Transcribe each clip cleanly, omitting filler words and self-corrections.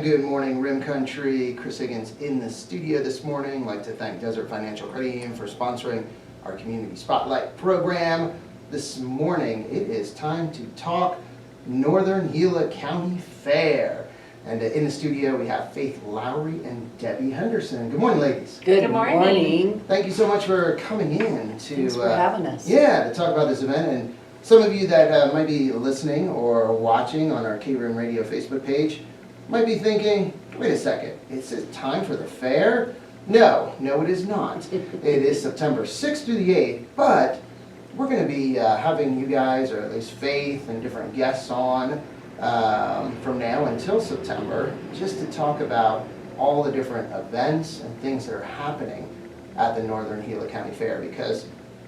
And good morning, Rim Country. Chris Higgins in the studio this morning. I'd like to thank Desert Financial Credit Union for sponsoring our Community Spotlight program. This morning, it is time to talk Northern Gila County Fair. And in the studio, we have Faith Lowry and Debbie Henderson. Good morning, ladies. Good morning. Thank you so much for coming in to Thanks for having us. Yeah, to talk about this event. And some of you that might be listening or watching on our KRIM Radio Facebook page might be thinking, wait a second, is it time for the fair? No, it is not. It is September 6th through the 8th, but we're going to be having you guys, or at least Faith and different guests on from now until September, just to talk about all the different events and things that are happening at the Northern Gila County Fair, because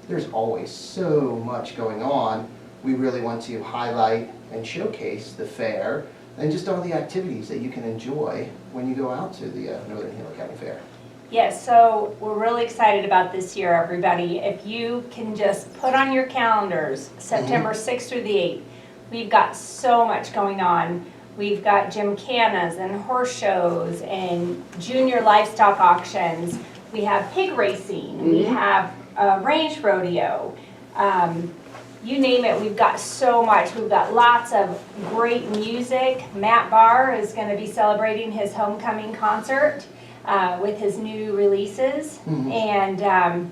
there's always so much going on. We really want to highlight and showcase the fair and just all the activities that you can enjoy when you go out to the Northern Gila County Fair. Yes, so we're really excited about this year, everybody. If you can just put on your calendars, September 6th through the 8th, we've got so much going on. We've got gymkhanas and horse shows and junior livestock auctions. We have pig racing. We have range rodeo. You name it, we've got so much. We've got lots of great music. Matt Barr is going to be celebrating his homecoming concert with his new releases. And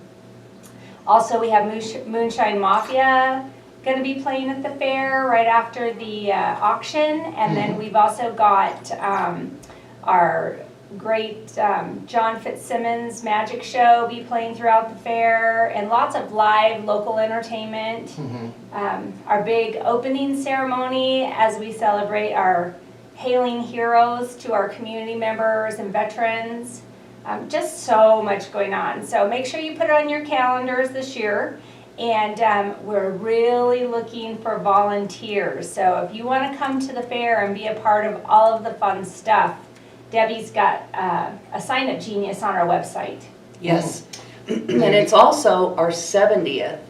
also we have Moonshine Mafia going to be playing at the fair right after the auction. And then we've also got our great John Fitzsimmons magic show be playing throughout the fair, and lots of live local entertainment. Our big opening ceremony as we celebrate our hailing heroes to our community members and veterans. Just so much going on. So make sure you put it on your calendars this year. And we're really looking for volunteers. So if you want to come to the fair and be a part of all of the fun stuff, Debbie's got a sign-up genius on our website. Yes, and it's also our 70th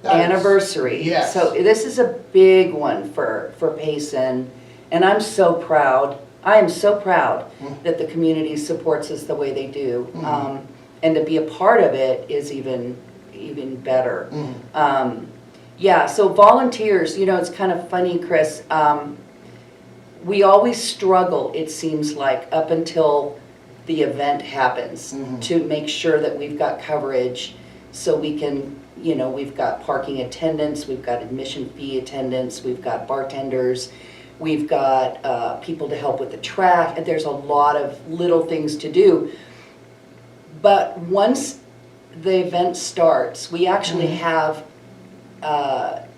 anniversary. Yes. So this is a big one for Payson, and I'm so proud. I am so proud that the community supports us the way they do, and to be a part of it is even better. Yeah, so volunteers, it's kind of funny, Chris. We always struggle, it seems like, up until the event happens to make sure that we've got coverage so we can, we've got parking attendants, we've got admission fee attendants, we've got bartenders, we've got people to help with the track, and there's a lot of little things to do. But once the event starts, we actually have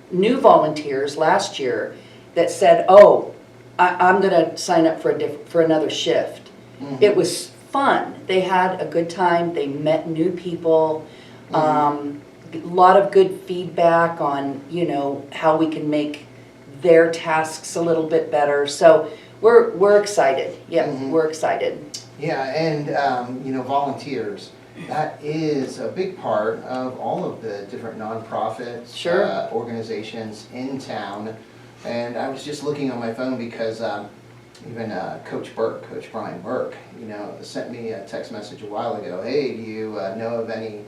new volunteers last year that said, oh, I'm going to sign up for another shift. It was fun. They had a good time. They met new people. A lot of good feedback on, how we can make their tasks a little bit better. So we're excited. Yeah, we're excited. Yeah, and volunteers. That is a big part of all of the different nonprofits, organizations in town. And I was just looking on my phone because even Coach Brian Burke, sent me a text message a while ago. Hey, do you know of any,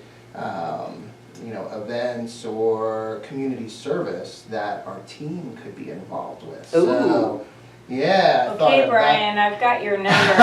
events or community service that our team could be involved with? Ooh. So, yeah. Okay, Brian, I've got your number.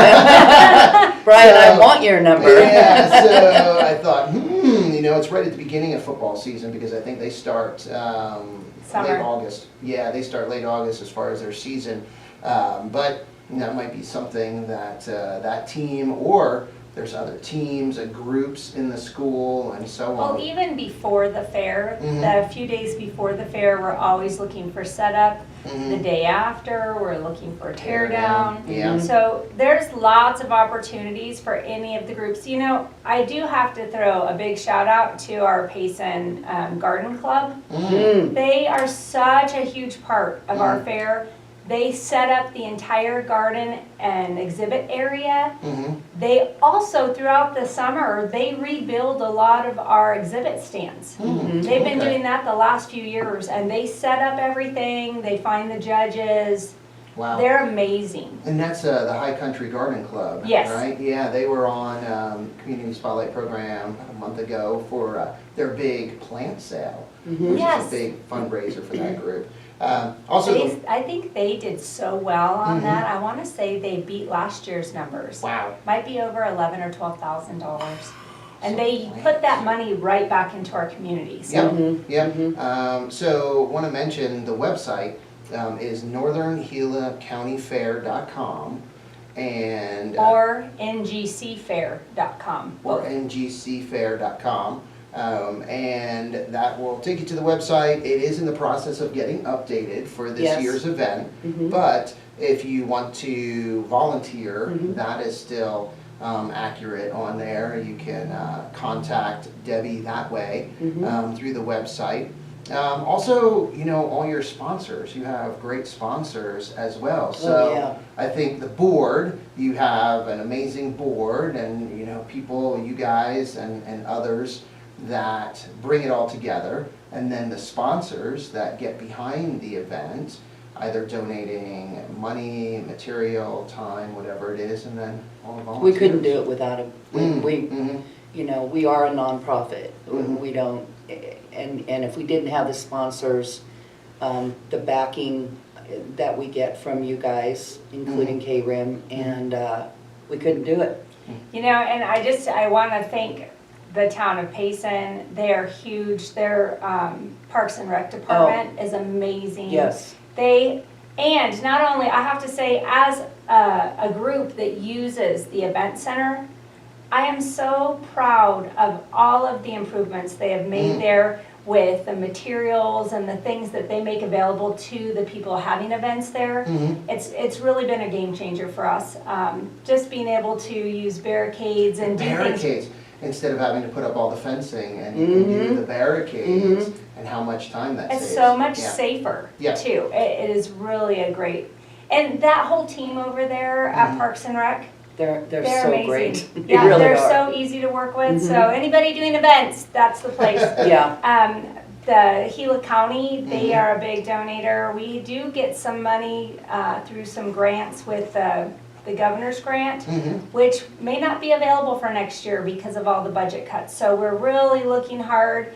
Brian, I want your number. Yeah, so I thought, it's right at the beginning of football season, because I think they start late August. Yeah, they start late August as far as their season. But that might be something that that team, or there's other teams and groups in the school and so on. Well, even before the fair, the few days before the fair, we're always looking for setup. The day after, we're looking for a tear down. So there's lots of opportunities for any of the groups. I do have to throw a big shout out to our Payson Garden Club. They are such a huge part of our fair. They set up the entire garden and exhibit area. They also, throughout the summer, they rebuild a lot of our exhibit stands. They've been doing that the last few years, and they set up everything. They find the judges. Wow. They're amazing. And that's the High Country Garden Club, Yes. right? Yeah, they were on Community Spotlight program a month ago for their big plant sale, which Yes. is a big fundraiser for that group. Also, I think they did so well on Mhm. that. I want to say they beat last year's numbers. wow. Might be over $11,000 or $12,000. And So they plants. put that money right back into our community. So Yep, Mhm, yep. mhm. So want to mention the website is Northern Gila County Fair.com and or ngcfair.com. or ngcfair.com. And that will take you to the website. It is in the process of getting updated for this Yes. year's event. Mhm. But if you want to volunteer, Mhm. that is still accurate on there. You can contact Debbie that way Mhm. through the website. Also, you know, all your sponsors, you have great sponsors as well. So yeah. I think the board, you have an amazing board and, you know, people, you guys and others that bring it all together. And then the sponsors that get behind the event, either donating money, material, time, whatever it is, and then all the We volunteers. couldn't do it without him. We, Mhm. you know, we are a nonprofit. Mhm. We don't, and if we didn't have the sponsors, the backing that we get from you guys, including KRIM, and we couldn't do it. You know, and I want to thank the town of Payson. They're huge. Their Parks and Rec department is amazing. Yes. And not only, I have to say, as a group that uses the event center, I am so proud of all of the improvements they have made there with the materials and the things that they make available to the people having events there. It's really been a game changer for us. Just being able to use barricades and do things. Barricades, instead of having to put up all the fencing and you can do the barricades and how much time that saves. It's so much Yeah. safer Yeah. too. It is really a great, and that whole team over there at Parks and Rec, They're they're so amazing. great. They Yeah, really they're are. so easy to work with. So anybody doing events, that's the place. Yeah. The Gila County, they are a big donator. We do get some money through some grants with the governor's grant, which may not be available for next year because of all the budget cuts. So we're really looking hard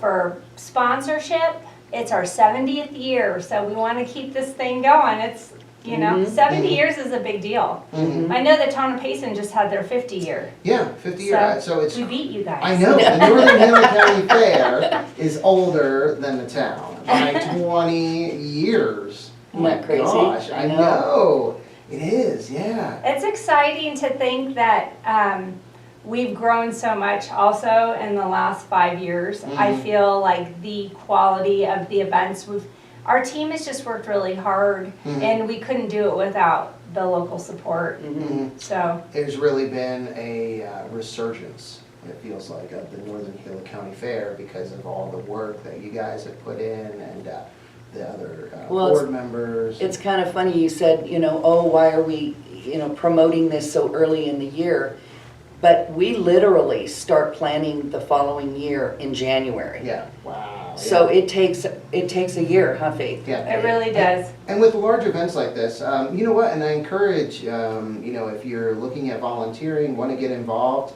for sponsorship. It's our 70th year, so we want to keep this thing going. It's, you know, 70 years is a big deal. I know the town of Payson just had their 50 year. Yeah, 50 years. So it's, We beat you guys. I know, the Northern Gila County Fair is older than the town by 20 years. Isn't that crazy? Gosh, I know. It is, yeah. It's exciting to think that we've grown so much also in the last 5 years. I feel like the quality of the events, our team has just worked really hard and we couldn't do it without the local support. So There's really been a resurgence, it feels like, of the Northern Gila County Fair because of all the work that you guys have put in and the other Well, board members. It's kind of funny, you said, you know, oh, why are we, you know, promoting this so early in the year? But we literally start planning the following year in January. Yeah, wow. So it takes a year, huh, Faith? Yeah. it really does. And with large events like this, you know what, and I encourage, you know, if you're looking at volunteering, want to get involved,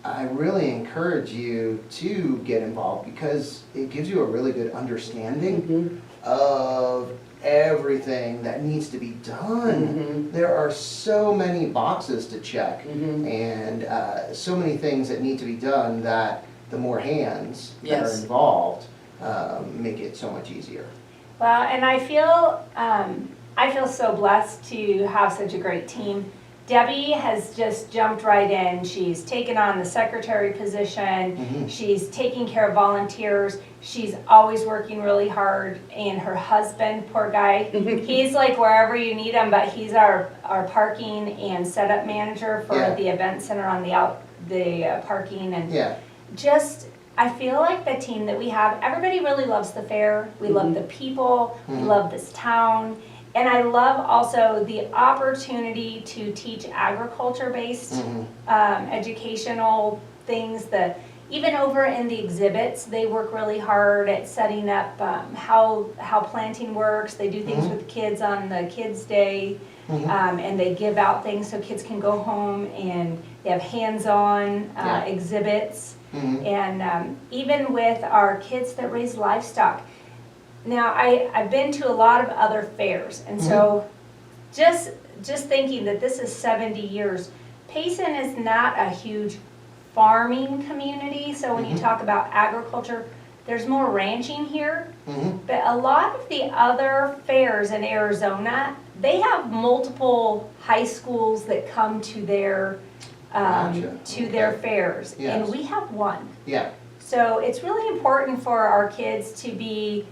I really encourage you to get involved because it gives you a really good understanding of everything that needs to be done. There are so many boxes to check and so many things that need to be done that the more hands that are Yes. involved make it so much easier. Well, and I feel so blessed to have such a great team. Debbie has just jumped right in. She's taken on the secretary position. She's taking care of volunteers. She's always working really hard. And her husband, poor guy, he's like wherever you need him, but he's our parking and setup manager for Yeah. the event center on the parking and Yeah. just, I feel like the team that we have, everybody really loves the fair. We love the people. We love this town. And I love also the opportunity to teach agriculture-based educational things, even over in the exhibits, they work really hard at setting up how planting works. They do things with kids on the Kids' Day, and they give out things so kids can go home, and they have hands-on exhibits. And even with our kids that raise livestock. Now, I've been to a lot of other fairs, and so just thinking that this is 70 years, Payson is not a huge farming community, so when you talk about agriculture, there's more ranching here. But a lot of the other fairs in Arizona, they have multiple high schools that come to their their fairs, and we have one. Yeah. So it's really important for our kids to be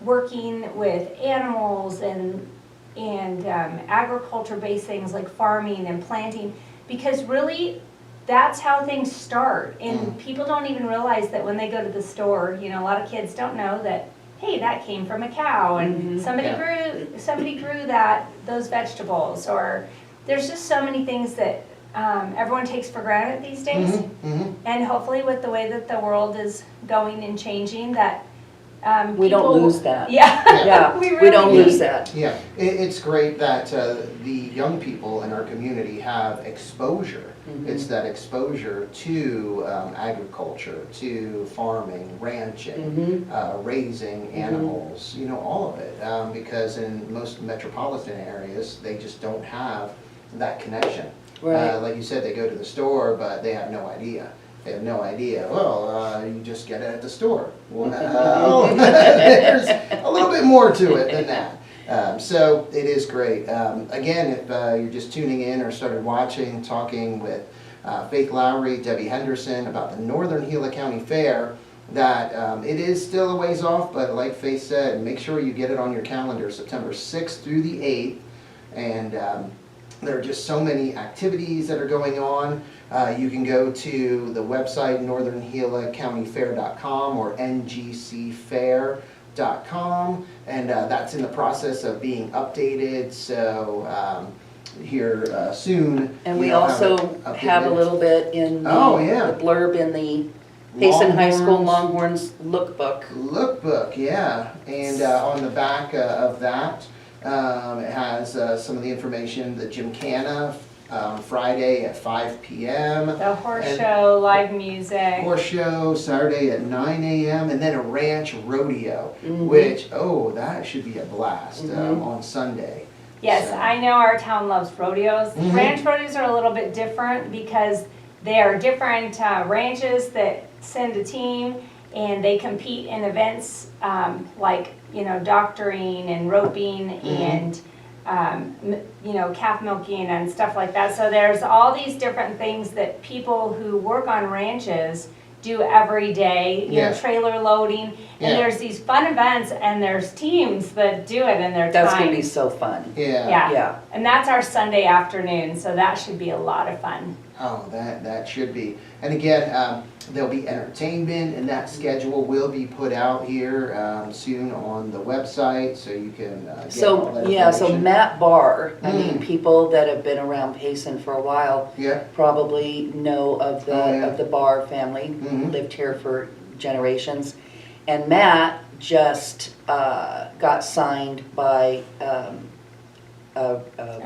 working with animals and agriculture-based things like farming and planting, because really that's how things start. And people don't even realize that when they go to the store, you know, a lot of kids don't know that, hey, that came from a cow, and somebody grew those vegetables, or there's just so many things that everyone takes for granted these days. And hopefully with the way that the world is going and changing, that We don't lose that. Yeah. We don't lose that. Yeah, it's great that the young people in our community have exposure. It's that exposure to agriculture, to farming, ranching, raising animals, you know, all of it. Because in most metropolitan areas, they just don't have that connection. Right. Like you said, they go to the store, but they have no idea. They have no idea. Well, you just get it at the store. Well, there's a little bit more to it than that. So it is great. Again, if you're just tuning in or started watching, talking with Faith Lowry, Debbie Henderson about the Northern Gila County Fair, that it is still a ways off, but like Faith said, make sure you get it on your calendar, September 6th through the 8th. And there are just so many activities that are going on. You can go to the website northerngilacountyfair.com or ngcfair.com, and that's in the process of being updated, so here soon. And we also have a little bit in the blurb in the Payson High School Longhorns lookbook. Lookbook, yeah, and on the back of that it has some of the information, the Gymkhana, Friday at 5 p.m. The horse show, live music. Horse show Saturday at 9 a.m. and then a ranch rodeo, which, that should be a blast on Sunday. Yes, So. I know our town loves rodeos. Ranch rodeos are a little bit different because they are different ranches that send a team, and they compete in events like, you know, doctoring and roping and you know, calf milking and stuff like that. So there's all these different things that people who work on ranches do every day, you know, trailer loading, and there's these fun events, and there's teams that do it in their time. That's gonna be so fun. Yeah. And that's our Sunday afternoon, so that should be a lot of fun. Oh, that should be. And again, there'll be entertainment, and that schedule will be put out here soon on the website, so you can get all that information. So Matt Barr, I mean, people that have been around Payson for a while probably know of the Barr family, lived here for generations. And Matt just got signed by A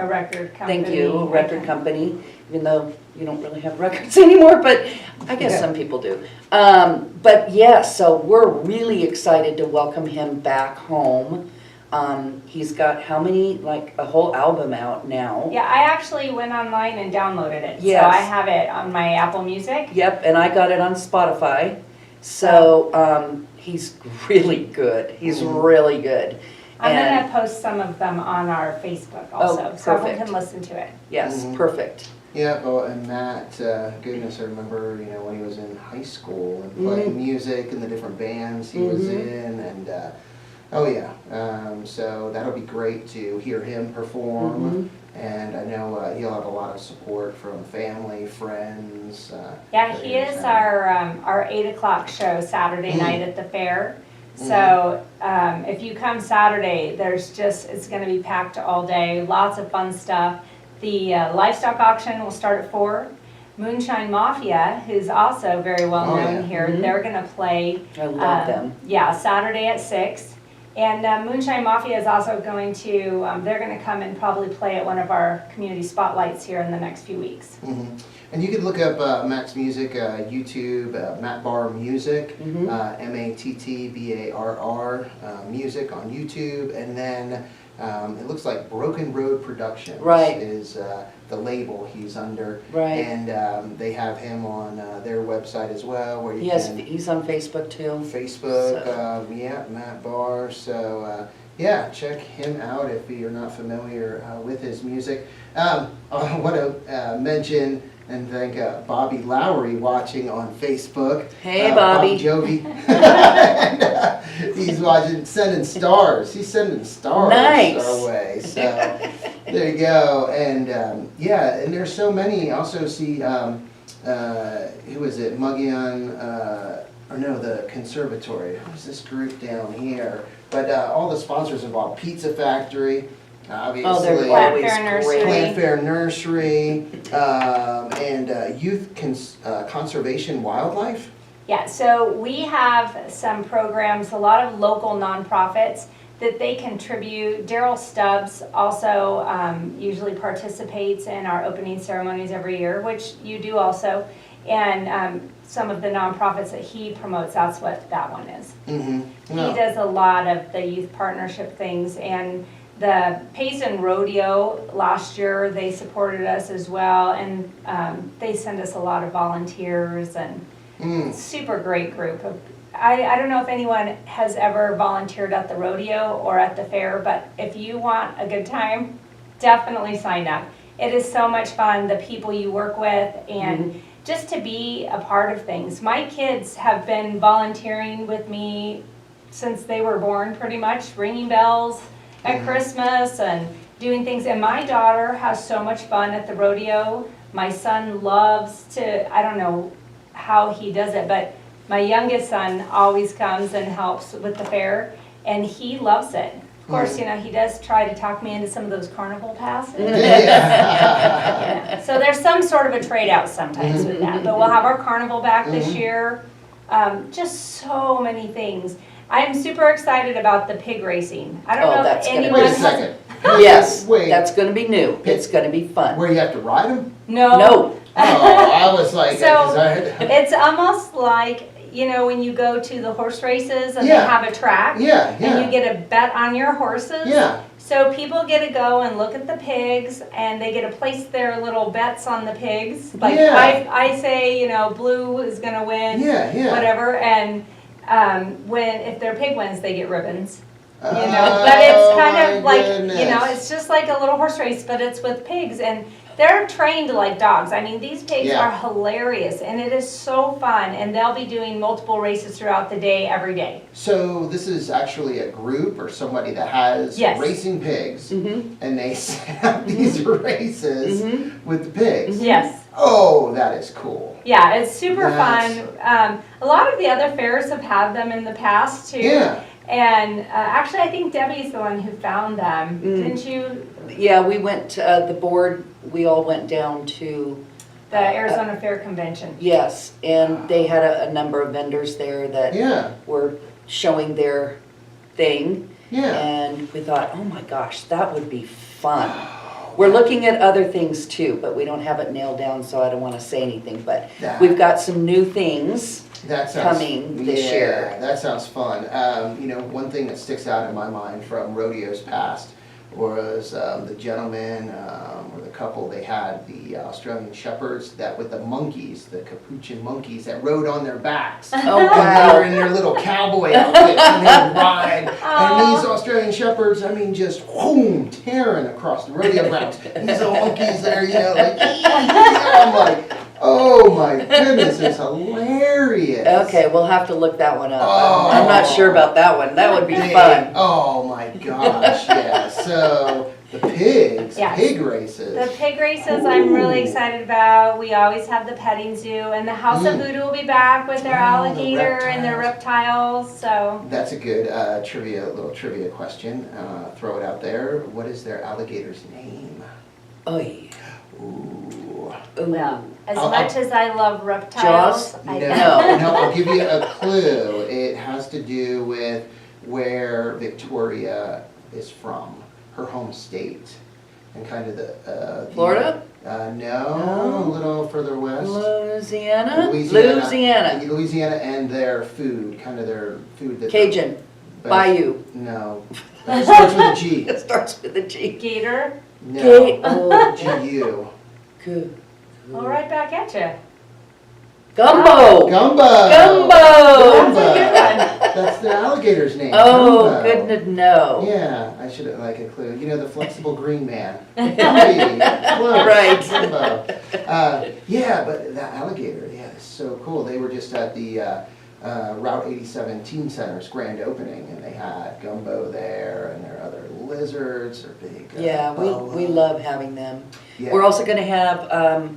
record company. Thank you, a record company, even though you don't really have records anymore, but I guess some people do. But yes, so we're really excited to welcome him back home. He's got how many, like a whole album out now. Yeah, I actually went online and downloaded it. Yes. So I have it on my Apple Music. Yep, and I got it on Spotify. So he's really good. He's really good. I'm going to post some of them on our Facebook also, so everyone can listen to it. Yes, perfect. Yeah, and Matt, goodness, I remember, you know, when he was in high school and playing music and the different bands he was in, and so that'll be great to hear him perform, and I know he'll have a lot of support from family, friends. He is our 8 o'clock show Saturday night at the fair. So if you come Saturday, it's going to be packed all day, lots of fun stuff. The livestock auction will start at 4. Moonshine Mafia, who's also very well Oh, known yeah. here, Mhm. they're gonna play. I love them. Yeah, Saturday at 6. And Moonshine Mafia is also going to, they're gonna come and probably play at one of our community spotlights here in the next few weeks. Mhm. And you can look up Matt's music, YouTube, Matt Barr Music, Mhm. MATTBARR Music on YouTube, and then it looks like Broken Road Productions Right. is the label he's under. Right. And they have him on their website as well, where you can He's on Facebook too. Facebook, So. yeah, Matt Barr. So yeah, check him out if you're not familiar with his music. I want to mention and thank Bobby Lowry watching on Facebook. Hey, Bobby. Jovi. And, he's watching, sending stars. He's sending stars Nice. our way. So there you go. And yeah, and there's so many. Also see, who is it? Mugian, or no, the Conservatory. Who's this group down here? But all the sponsors involved. Pizza Factory. Obviously, Oh, they're Plant always Fair Nursery. great. Plant Fair Nursery, and Youth Conservation Wildlife. Yeah, so we have some programs, a lot of local nonprofits that they contribute. Daryl Stubbs also usually participates in our opening ceremonies every year, which you do also. And some of the nonprofits that he promotes, that's what that one is. Mm-hmm. He does a lot of the youth partnership things, and the Payson Rodeo last year, they supported us as well, and they send us a lot of volunteers, and super great group. I don't know if anyone has ever volunteered at the rodeo or at the fair, but if you want a good time, definitely sign up. It is so much fun, the people you work with, and just to be a part of things. My kids have been volunteering with me since they were born, pretty much, ringing bells at Christmas and doing things. And my daughter has so much fun at the rodeo. My son loves to, I don't know how he does it, but my youngest son always comes and helps with the fair, and he loves it. Of course, you know, he does try to talk me into some of those carnival passes. Yeah. So there's some sort of a trade out sometimes with that, but we'll have our carnival back this year. Just so many things. I'm super excited about the pig racing. I don't Oh, know if that's gonna be- anyone Wait a has. second. Yes, Wait. that's gonna be new. It's gonna be fun. Where you have to ride them? No. No, Oh, I was like, So, 'cause I- It's almost like, you know, when you go to the horse races and Yeah. they have a track. yeah, And you yeah, get a bet on your horses. yeah. So people get to go and look at the pigs, and they get to place their little bets on the pigs. Like Yeah. I say, you know, blue is gonna win, Yeah, yeah. whatever. And if their pig wins, they get ribbons. You know, Oh, but it's kind my of like, goodness. you know, it's just like a little horse race, but it's with pigs, and they're trained like dogs. I mean, these pigs Yeah. are hilarious, and it is so fun. And they'll be doing multiple races throughout the day, every day. So this is actually a group or somebody that has Yes. racing pigs, Mhm. and they set up these races Mhm. with the pigs. Yes. Oh, that is cool. Yeah, it's super That's- fun. A lot of the other fairs have had them in the past too. Yeah. And actually, I think Debbie's the one who found them. Mm. Didn't you? Yeah, we went, the board, we all went down to, The Arizona Fair Convention. yes, and they had a number of vendors there that Yeah. were showing their thing. Yeah. And we thought, oh my gosh, that would be fun. We're looking at other things too, but we don't have it nailed down, so I don't want to say anything. But That- we've got some new things. That sounds, coming this yeah, year. that sounds fun. You know, one thing that sticks out in my mind from rodeos past was the gentleman or the couple, they had the Australian shepherds that with the monkeys, the capuchin monkeys that rode on their backs. Oh, And they wow. were in their little cowboy outfits and they would ride. And Aw. these Australian shepherds, I mean, just boom, tearing across the rodeo grounds. And these little monkeys there, you know, like, I'm like, oh my goodness, it's hilarious. Okay, we'll have to look that one up. Oh. I'm not sure about that one. That would be Pig. fun. Oh my gosh, yeah. So the pigs, Yes. pig races. The pig races I'm really Ooh. excited about. We always have the petting zoo, and the House of Voodoo will be back with their Oh, the alligator and their reptiles. So That's a good little trivia question. Throw it out there. What is their alligator's name? Oy. Ooh. Ooh. Well, as I'll- much as I love reptiles, Jaws? I No, No. no, I'll give you a clue. It has to do with where Victoria is from, her home state, and kind of the. Florida? No, No. a little further west. Louisiana? Louisiana. Louisiana. Louisiana and their food, kind of their food that. Cajun. but- Bayou. No. It starts with a G. It starts with a G. gator. No. Oh, G-U. good. All right, back at you. Gumbo. Gumbo. Gumbo. That's a good one. That's the alligator's name. Oh, Gumbo. good to know. Yeah, I should have like a clue. You know, the flexible green man. Hey, close. Right. Gumbo. Yeah, but that alligator, yeah, it's so cool. They were just at the Route 87 Teen Center's grand opening, and they had gumbo there, and there are other lizards or big. Yeah, we boa. love having them. Yeah. We're also going to have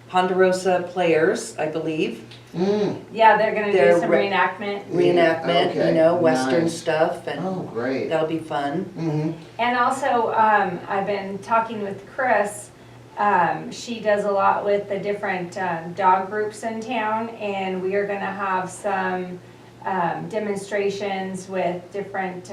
Ponderosa players, I believe, Mm. Yeah, they're gonna do They're some re- reenactment. reenactment, Okay, you know, Western nice. stuff, and Oh, great. that'll be fun. Mm-hmm. And also, I've been talking with Chris. She does a lot with the different dog groups in town, and we are gonna have some demonstrations with different,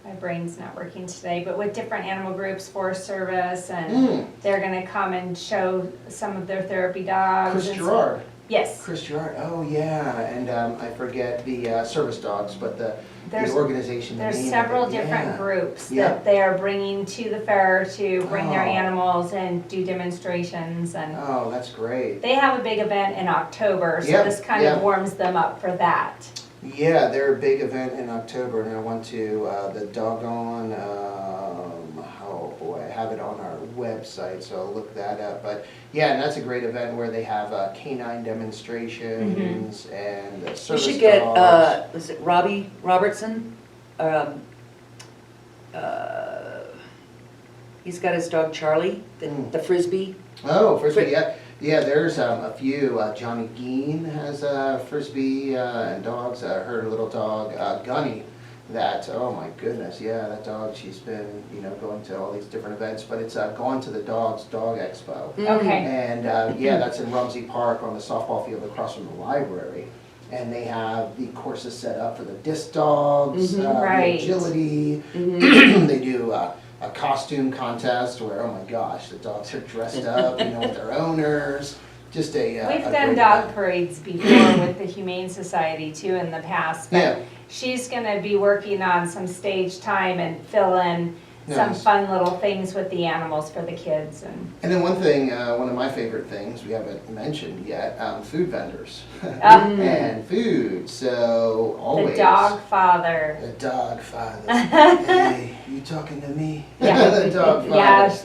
my brain's not working today, but with different animal groups, Forest Service, and they're gonna come and show some of their therapy dogs. Chris and so- Gerard. Yes, Chris Gerard. Oh, yeah. And I forget the service dogs, but the there's, organization. the there's name of several it. different Yeah. groups Yeah. that they are bringing to the fair to bring their Oh. animals and do demonstrations, and Oh, that's great. they have a big event in October, so Yeah, this kind yeah. of warms them up for that. Yeah, their big event in October, and I went to the doggone, oh boy, I have it on our website, so I'll look that up. But yeah, and that's a great event where they have canine demonstrations and We service should get, dogs. is it Robbie Robertson? He's got his dog Charlie, the Frisbee. Oh, Frisbee, yeah. Yeah, there's a few. Johnny Geen has Frisbee and dogs. Her little dog, Gunny, that, oh my goodness, yeah, that dog, she's been, going to all these different events, but it's gone to the Dog Expo. Okay, And yeah, that's in Rumsey Park on the softball field across from the library. And they have the courses set up for the disc dogs, the Right. agility. Mhm. They do a costume contest where, oh my gosh, the dogs are dressed up, with their owners. Just a we've a done great dog event. parades before with the Humane Society too in the past, Yeah. but she's gonna be working on some stage time and fill in some Nice. fun little things with the animals for the kids, and And then one thing, one of my favorite things we haven't mentioned yet, food vendors and food. So always the dog father. The dog father. Hey, you talking to me? Yeah. The dog father.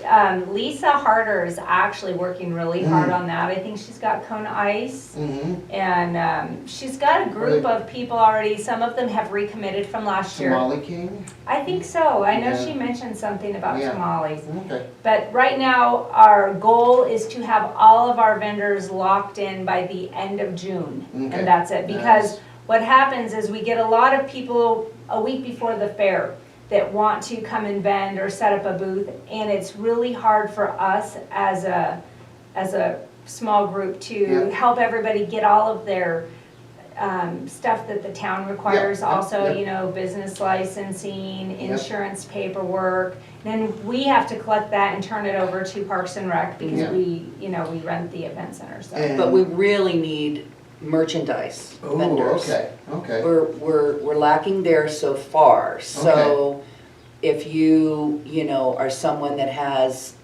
Yeah, Lisa Harder is actually working really hard on that. I think she's got Kona Ice, Mm-hmm. and she's got a group of people already. Some of them have recommitted from last year. Somali King. I think so. I know Yeah. she mentioned something about Yeah. tamales. Okay. But right now, our goal is to have all of our vendors locked in by the end of June. Okay. And that's it. Because Nice. what happens is we get a lot of people a week before the fair that want to come and vend or set up a booth. And it's really hard for us as a small group to Yeah. help everybody get all of their stuff that the town requires. Yeah, Also, yeah. business licensing, Yeah. insurance paperwork. Then we have to collect that and turn it over to Parks and Rec because Yeah. we rent the event center, so. And- But we really need merchandise Oh, vendors. okay. We're lacking there so far, so if you are someone that has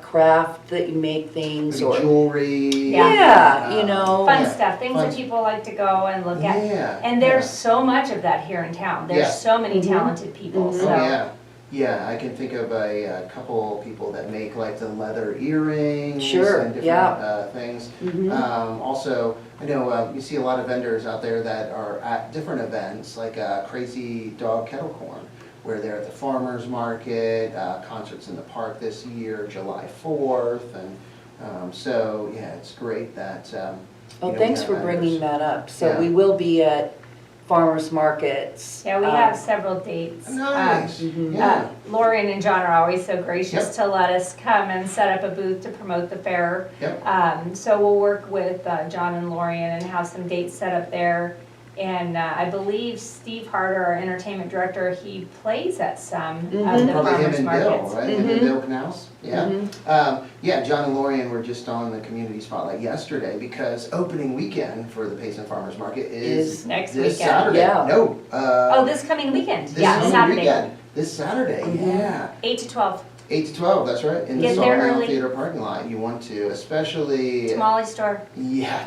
craft that you make things Maybe or. jewelry. Yeah, Fun yeah, stuff, things fun that people like to go and look at. Yeah. And there's so much of that here in town. There's Yeah. so many Mhm. talented people, Mhm. so. Oh, yeah. Yeah, I can think of a couple people that make like the leather earrings Sure, and different yeah. things. Mhm. Also, I know you see a lot of vendors out there that are at different events, like Crazy Dog Kettle Corn, where they're at the farmer's market, concerts in the park this year, July 4th, and so, yeah, it's great that, Oh, we thanks have for vendors. bringing that up. So Yeah. we will be at farmers markets. Yeah, we have several dates. Nice, Mhm. yeah. Lorian and John are always so gracious Yep. to let us come and set up a booth to promote the fair. Yep. So we'll work with John and Lorian and have some dates set up there. And I believe Steve Harder, our entertainment director, he plays at some of the Probably him farmers and markets. Bill, right? Him and Mhm. Bill Knaus, yeah. Mhm. Yeah, John and Lorian were just on the community spotlight yesterday because opening weekend for the Payson Farmers Market is Next this weekend. Saturday. Yeah. No, Oh, this coming weekend? this Yeah, coming Saturday, weekend. This Saturday, Mhm. yeah. 8 to 12. 8 to 12, that's right, in the Get there Sawmill early. Theater parking lot. You want to, especially. Tamale store. Yeah,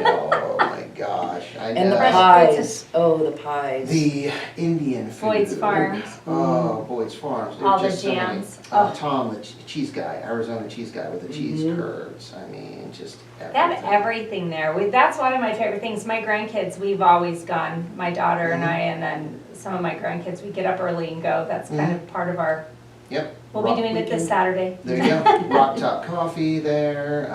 oh my gosh, I know. And the Fresh pies, oh, the pies. The Indian food. Boyd's Farms. Oh, Boyd's Farms. They're All the just so many. jams. Oh. Tom, the cheese guy, Arizona cheese guy with the cheese Mhm. curds. I mean, just They have everything. everything there. That's one of my favorite things. My grandkids, we've always gone, my daughter and Mhm. I, and then some of my grandkids, we get up early and go. That's kind of part of our, Yep. we'll be Rock- doing it this weekend. Saturday. There you go. Rock Top Coffee there,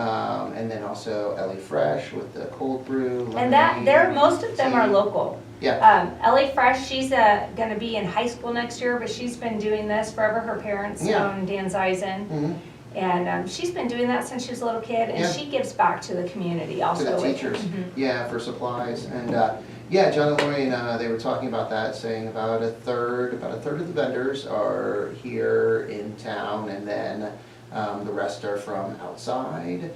and then also Ellie Fresh with the cold brew. And that, lemonade, most of them are tea. local. Yeah. Ellie Fresh, she's gonna be in high school next year, but she's been doing this forever. Her parents Yeah. own Dan Zeisen. Mhm. And she's been doing that since she was a little kid, and Yeah. she gives back to the community also. To the with- teachers, Mhm. yeah, for supplies, and, yeah, John and Lorian, they were talking about that, saying about a third of the vendors are here in town, and then, the rest are from outside,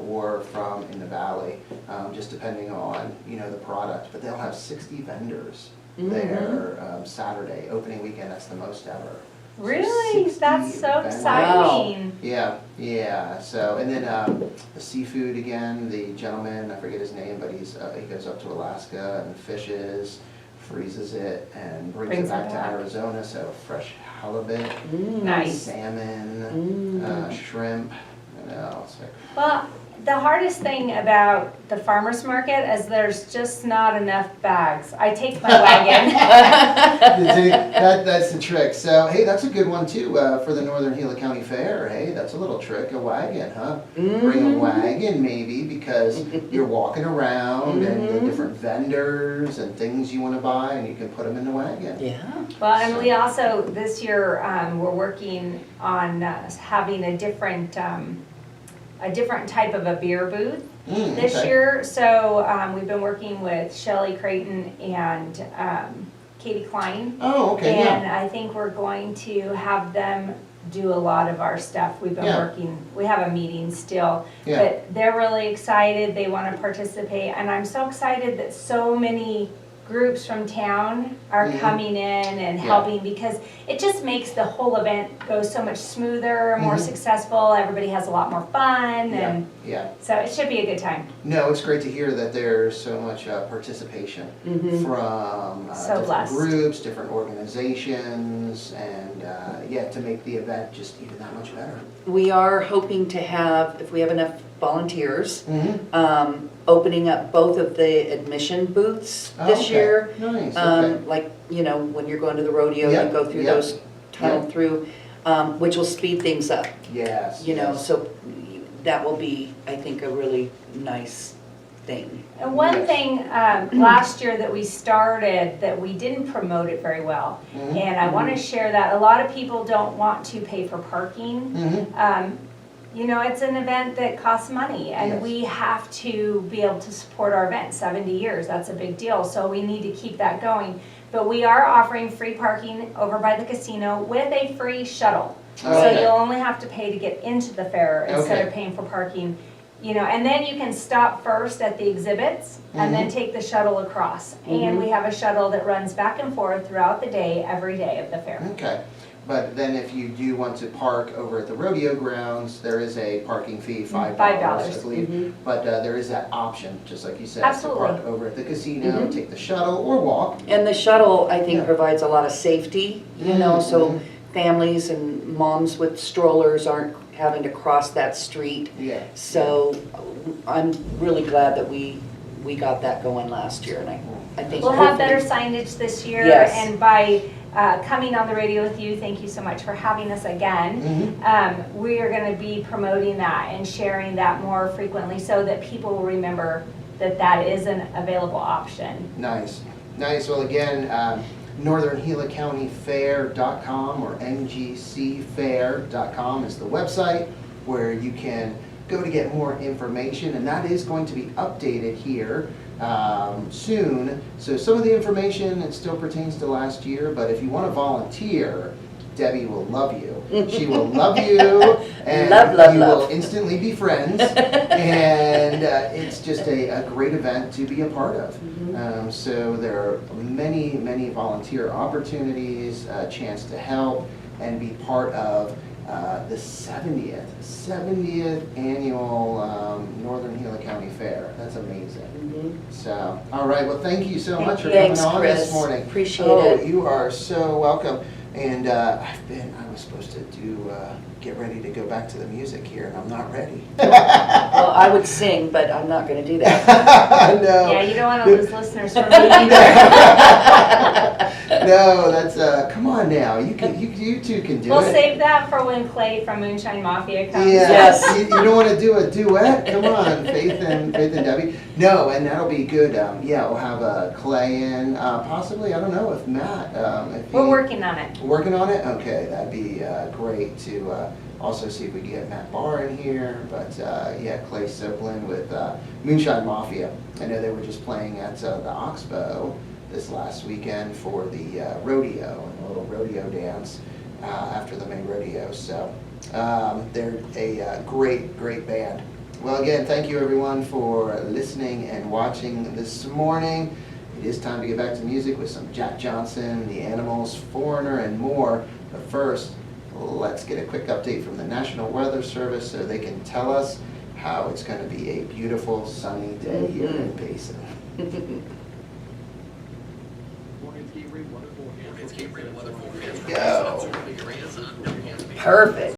or from in the valley, just depending on, the product, but they'll have 60 vendors there, Saturday, opening weekend, that's the most ever. So Really? 60 That's so vendors. exciting. Yeah, so, and then, the seafood again, the gentleman, I forget his name, but he goes up to Alaska and fishes, freezes it, and brings Brings it back it to back. Arizona, so fresh halibut, Mm. Nice. salmon, Mm. shrimp, it's like, Well, the hardest thing about the farmer's market is there's just not enough bags. I take my wagon. that's the trick, so, hey, that's a good one too, for the Northern Gila County Fair, hey, that's a little trick, a wagon, huh? Bring a wagon maybe, because you're walking around and the different vendors and things you wanna buy, and you can put them in the wagon. Yeah. Well, and we also, this year, we're working on having a different type of a beer booth this Okay. year. So we've been working with Shelley Creighton and Katie Klein. Oh, okay, And yeah, I think we're going to have them do a lot of our stuff. We've been Yeah. working, we have a meeting still. yeah, But they're really excited, they want to participate, and I'm so excited that so many groups from town are Mhm. coming in and Yeah. helping, because it just makes the whole event go so much smoother, more Mhm. successful, everybody has a lot more fun, yeah, and yeah. so it should be a good time. No, it's great to hear that there's so much participation Mhm. from So different blessed. groups, different organizations, and, yeah, to make the event just even that much better. We are hoping to have, if we have enough volunteers, Mm-hmm. opening up both of the admission booths this year. Nice, okay. Like, when you're going to the rodeo, you Yep, go through yep, those, tunnel through, which will speed things up, Yes, yes. so that will be, I think, a really nice thing. And one Yes. thing, last year that we started, that we didn't promote it very well, Mhm. and I want to share that, a lot of people don't want to pay for parking. Mhm. It's an event that costs money, and Yes. we have to be able to support our event. 70 years, that's a big deal, so we need to keep that going. But we are offering free parking over by the casino with a free shuttle. So Okay. you'll only have to pay to get into the fair instead Okay. of paying for parking. And then you can stop first at the exhibits and then take the shuttle across. And we have a shuttle that runs back and forth throughout the day, every day of the fair. Okay, but then if you do want to park over at the rodeo grounds, there is a parking fee, $5, $5. I believe. But there is that option, just like you said, to Absolutely. park over at the casino, take the shuttle, or walk. And the shuttle, I think, Yeah. provides a lot of safety, so families and moms with strollers aren't having to cross that street. Yeah. So I'm really glad that we got that going last year, and I think. We'll have hopefully- better signage this year, Yes. and by coming on the radio with you, thank you so much for having us again. We are going to be promoting that and sharing that more frequently so that people will remember that is an available option. Nice, nice. Well, again, Northern Gila County Fair.com or ngcfair.com is the website where you can go to get more information, and that is going to be updated here soon. So some of the information, it still pertains to last year, but if you want to volunteer, Debbie will love you. She will love you, and Love. you will instantly be friends. And it's just a great event to be a part of. So there are many, many volunteer opportunities, a chance to help and be part of the 70th annual Northern Gila County Fair. That's amazing. So, all right, well, thank you so much for coming Thanks, on Chris. this morning. Appreciate it. You are so welcome. And I was supposed to get ready to go back to the music here, and I'm not ready. Well, I would sing, but I'm not gonna do that. No. Yeah, you don't want to lose listeners from me. No, that's, come on now, you two can do We'll it. save that for when Clay from Moonshine Mafia comes. Yeah, Yes. you don't want to do a duet? Come on, Faith and Debbie. No, and that'll be good. Yeah, we'll have Clay in, possibly, I don't know, if Matt, if We're he- working on it. Working on it? Okay, that'd be great to also see if we can get Matt Barr in here. But yeah, Clay Soplin with Moonshine Mafia. I know they were just playing at the Oxbow this last weekend for the rodeo, and a little rodeo dance after the main rodeo. So they're a great band. Well, again, thank you everyone for listening and watching this morning. It is time to get back to music with some Jack Johnson, The Animals, Foreigner, and more. But first, let's get a quick update from the National Weather Service so they can tell us how it's going to be a beautiful sunny day here in Basin. Go. Perfect.